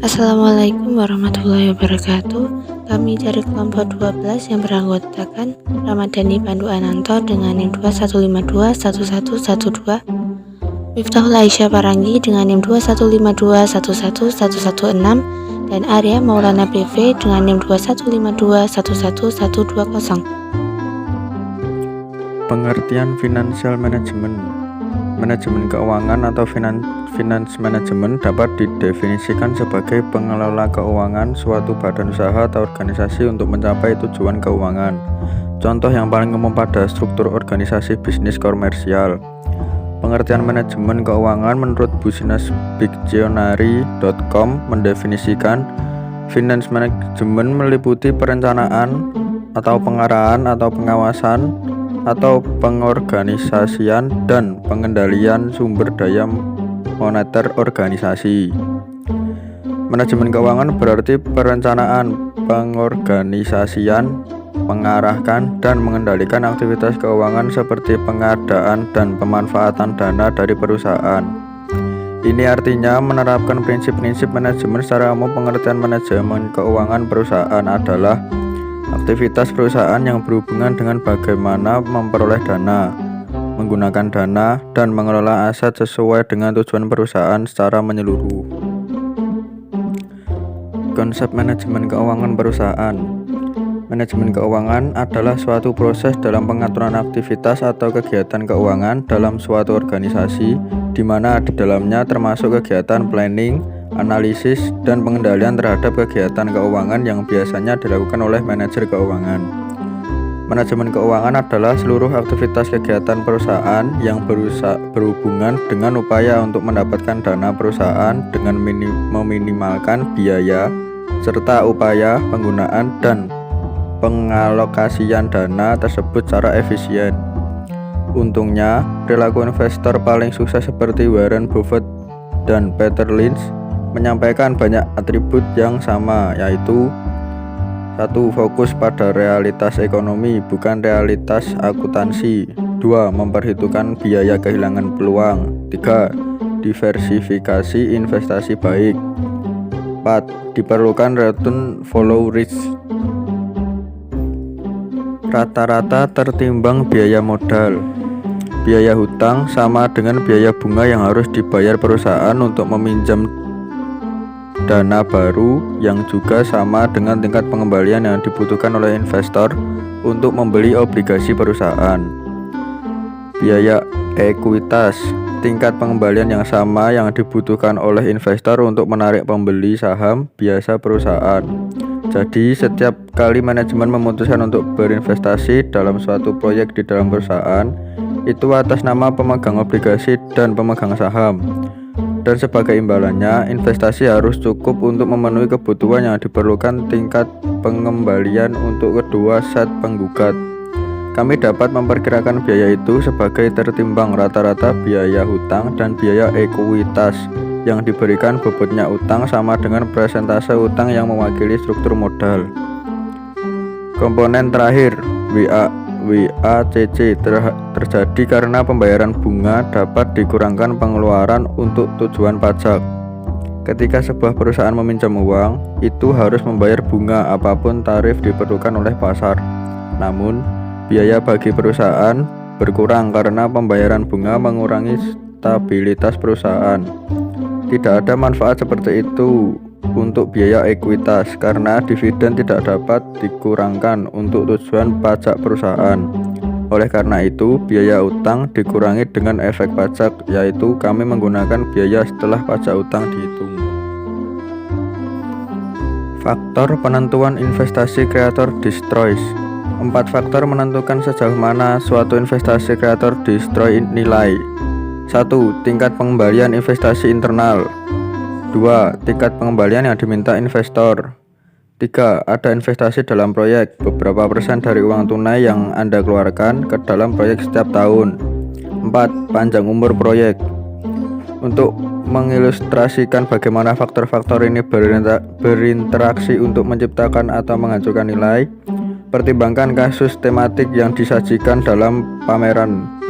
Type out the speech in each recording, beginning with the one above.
Assalamualaikum warahmatullahi wabarakatuh. Kami dari kelompok 12 yang beranggotakan Ramadhani Pandu Ananto dengan NIM 21521112, Miftahul Aisyah Parangi dengan NIM 2152111116, dan Arya Maulana BV dengan NIM 2152111120. Pengertian Financial Management. Manajemen keuangan atau finance management dapat didefinisikan sebagai pengelola keuangan suatu badan usaha atau organisasi untuk mencapai tujuan keuangan. Contoh yang paling umum pada struktur organisasi bisnis komersial. Pengertian manajemen keuangan menurut businessdictionary.com mendefinisikan finance management meliputi perencanaan atau pengarahan atau pengawasan atau pengorganisasian dan pengendalian sumber daya moneter organisasi. Manajemen keuangan berarti perencanaan, pengorganisasian, mengarahkan dan mengendalikan aktivitas keuangan seperti pengadaan dan pemanfaatan dana dari perusahaan. Ini artinya menerapkan prinsip-prinsip manajemen secara umum. Pengertian manajemen keuangan perusahaan adalah aktivitas perusahaan yang berhubungan dengan bagaimana memperoleh dana, menggunakan dana, dan mengelola aset sesuai dengan tujuan perusahaan secara menyeluruh. Konsep manajemen keuangan perusahaan. Manajemen keuangan adalah suatu proses dalam pengaturan aktivitas atau kegiatan keuangan dalam suatu organisasi, di mana di dalamnya termasuk kegiatan planning, analisis, dan pengendalian terhadap kegiatan keuangan yang biasanya dilakukan oleh manajer keuangan. Manajemen keuangan adalah seluruh aktivitas kegiatan perusahaan yang berhubungan dengan upaya untuk mendapatkan dana perusahaan dengan meminimalkan biaya, serta upaya penggunaan dan pengalokasian dana tersebut secara efisien. Untungnya, perilaku investor paling sukses seperti Warren Buffett dan Peter Lynch menyampaikan banyak atribut yang sama, yaitu 1. Fokus pada realitas ekonomi, bukan realitas akuntansi. 2. Memperhitungkan biaya kehilangan peluang. 3. Diversifikasi investasi baik. 4. Diperlukan return follow risk. Rata-rata tertimbang biaya modal. Biaya hutang sama dengan biaya bunga yang harus dibayar perusahaan untuk meminjam dana baru, yang juga sama dengan tingkat pengembalian yang dibutuhkan oleh investor untuk membeli obligasi perusahaan. Biaya ekuitas, tingkat pengembalian yang sama yang dibutuhkan oleh investor untuk menarik pembeli saham biasa perusahaan. Jadi, setiap kali manajemen memutuskan untuk berinvestasi dalam suatu proyek di dalam perusahaan, itu atas nama pemegang obligasi dan pemegang saham. Dan sebagai imbalannya, investasi harus cukup untuk memenuhi kebutuhan yang diperlukan tingkat pengembalian untuk kedua set penggugat. Kami dapat memperkirakan biaya itu sebagai tertimbang rata-rata biaya hutang dan biaya ekuitas yang diberikan. Bobotnya utang sama dengan persentase utang yang mewakili struktur modal. Komponen terakhir, WACC terjadi karena pembayaran bunga dapat dikurangkan pengeluaran untuk tujuan pajak. Ketika sebuah perusahaan meminjam uang, itu harus membayar bunga apapun tarif diperlukan oleh pasar. Namun, biaya bagi perusahaan berkurang karena pembayaran bunga mengurangi stabilitas perusahaan. Tidak ada manfaat seperti itu untuk biaya ekuitas karena dividen tidak dapat dikurangkan untuk tujuan pajak perusahaan. Oleh karena itu, biaya utang dikurangi dengan efek pajak, yaitu kami menggunakan biaya setelah pajak utang dihitung. Faktor penentuan investasi creator destroys. 4 faktor menentukan sejauh mana suatu investasi creator destroy nilai. 1. Tingkat pengembalian investasi internal. 2. Tingkat pengembalian yang diminta investor. 3. Ada investasi dalam proyek. Beberapa persen dari uang tunai yang Anda keluarkan ke dalam proyek setiap tahun. 4. Panjang umur proyek. Untuk mengilustrasikan bagaimana faktor-faktor ini berinteraksi untuk menciptakan atau menghancurkan nilai, pertimbangkan kasus tematik yang disajikan dalam pameran.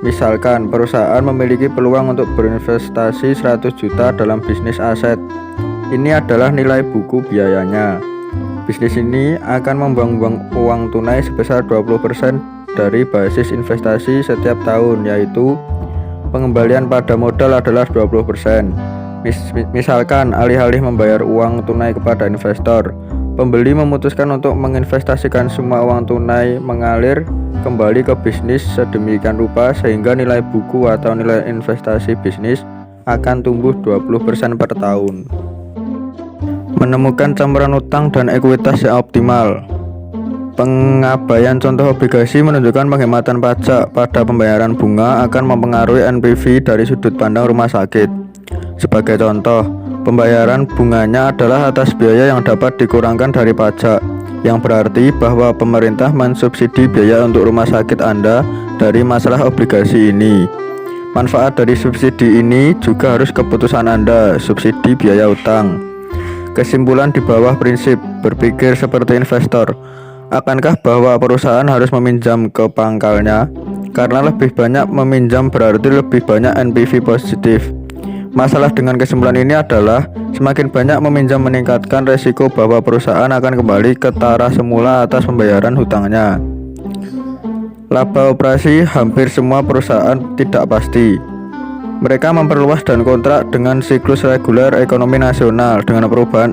Misalkan perusahaan memiliki peluang untuk berinvestasi 100 juta dalam bisnis aset. Ini adalah nilai buku biayanya. Bisnis ini akan membuang-buang uang tunai sebesar 20% dari basis investasi setiap tahun, yaitu pengembalian pada modal adalah 20%. Misalkan alih-alih membayar uang tunai kepada investor, pembeli memutuskan untuk menginvestasikan semua uang tunai mengalir kembali ke bisnis sedemikian rupa sehingga nilai buku atau nilai investasi bisnis akan tumbuh 20% per tahun. Menemukan campuran utang dan ekuitas yang optimal. Pengabaian contoh obligasi menunjukkan penghematan pajak pada pembayaran bunga akan mempengaruhi NPV dari sudut pandang rumah sakit. Sebagai contoh, pembayaran bunganya adalah atas biaya yang dapat dikurangkan dari pajak, yang berarti bahwa pemerintah mensubsidi biaya untuk rumah sakit Anda dari masalah obligasi ini. Manfaat dari subsidi ini juga harus keputusan Anda, subsidi biaya utang. Kesimpulan di bawah prinsip berpikir seperti investor. Akankah bahwa perusahaan harus meminjam ke pangkalnya? Karena lebih banyak meminjam berarti lebih banyak NPV positif. Masalah dengan kesimpulan ini adalah semakin banyak meminjam meningkatkan resiko bahwa perusahaan akan kembali ke taraf semula atas pembayaran hutangnya. Laba operasi hampir semua perusahaan tidak pasti. Mereka memperluas dan kontrak dengan siklus reguler ekonomi nasional dengan perubahan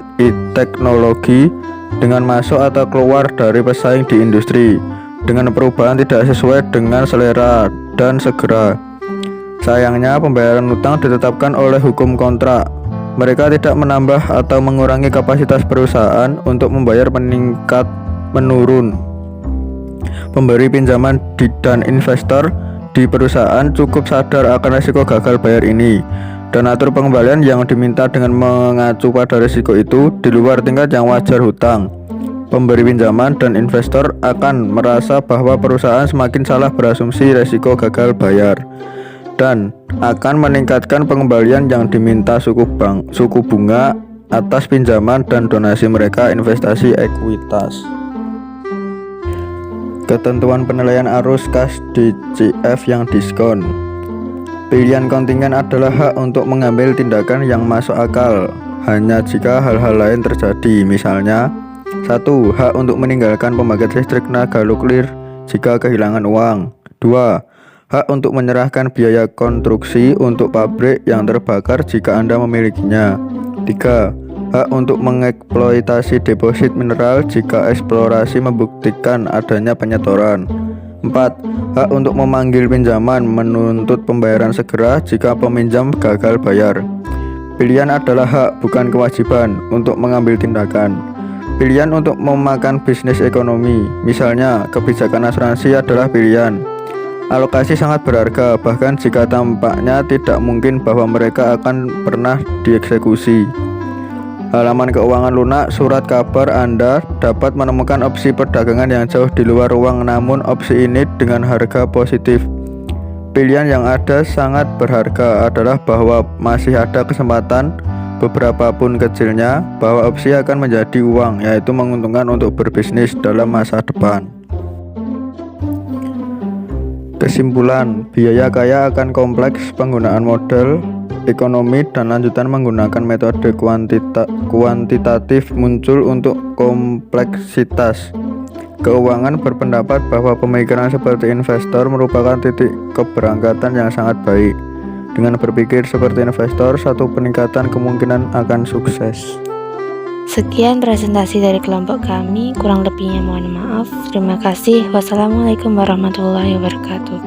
teknologi, dengan masuk atau keluar dari pesaing di industri, dengan perubahan tidak sesuai dengan selera dan segera. Sayangnya pembayaran hutang ditetapkan oleh hukum kontrak. Mereka tidak menambah atau mengurangi kapasitas perusahaan untuk membayar menurun. Pemberi pinjaman dan investor di perusahaan cukup sadar akan risiko gagal bayar ini dan atur pengembalian yang diminta dengan mengacu pada risiko itu di luar tingkat yang wajar hutang. Pemberi pinjaman dan investor akan merasa bahwa perusahaan semakin salah berasumsi risiko gagal bayar dan akan meningkatkan pengembalian yang diminta suku bunga atas pinjaman dan donasi mereka investasi ekuitas. Ketentuan penilaian arus kas DCF yang diskon. Pilihan kontingen adalah hak untuk mengambil tindakan yang masuk akal hanya jika hal-hal lain terjadi. Misalnya, 1. Hak untuk meninggalkan pembangkit listrik tenaga nuklir jika kehilangan uang. 2. Hak untuk menyerahkan biaya konstruksi untuk pabrik yang terbakar jika Anda memilikinya. 3. Hak untuk mengeksploitasi deposit mineral jika eksplorasi membuktikan adanya penyetoran. 4. Hak untuk memanggil pinjaman menuntut pembayaran segera jika peminjam gagal bayar. Pilihan adalah hak, bukan kewajiban untuk mengambil tindakan. Pilihan untuk memakan bisnis ekonomi, misalnya kebijakan asuransi adalah pilihan. Alokasi sangat berharga, bahkan jika tampaknya tidak mungkin bahwa mereka akan pernah dieksekusi. Halaman keuangan lunak surat kabar Anda dapat menemukan opsi perdagangan yang jauh di luar ruang, namun opsi ini dengan harga positif. Pilihan yang ada sangat berharga adalah bahwa masih ada kesempatan, beberapa pun kecilnya, bahwa opsi akan menjadi uang, yaitu menguntungkan untuk berbisnis dalam masa depan. Kesimpulan, biaya kaya akan kompleks, penggunaan model ekonomi dan lanjutan menggunakan metode kuantitatif muncul untuk kompleksitas. Keuangan berpendapat bahwa pemikiran seperti investor merupakan titik keberangkatan yang sangat baik. Dengan berpikir seperti investor, satu peningkatan kemungkinan akan sukses. Sekian presentasi dari kelompok kami, kurang lebihnya mohon maaf. Terima kasih. Wassalamualaikum warahmatullahi wabarakatuh.